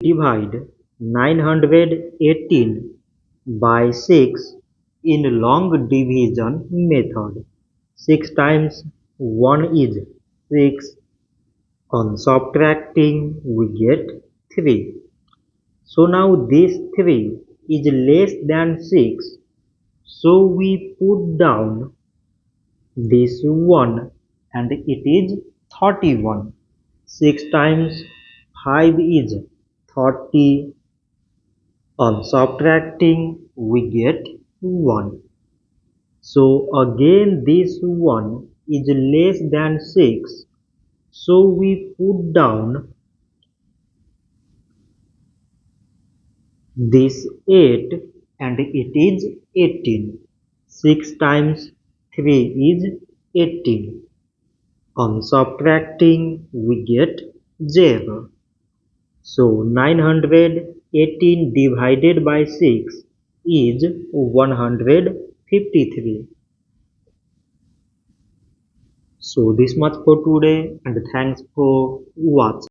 Divide 918 by 6 in long division method. 6 times 1 is 6. On subtracting we get 3. So now this 3 is less than 6. So we put down this 1 and it is 31. 6 times 5 is 30. On subtracting we get 1. So again this 1 is less than 6. So we put down this 8 and it is 18. 6 times 3 is 18. On subtracting we get 0. So 918 divided by 6 is 153. So this much for today and thanks for watching.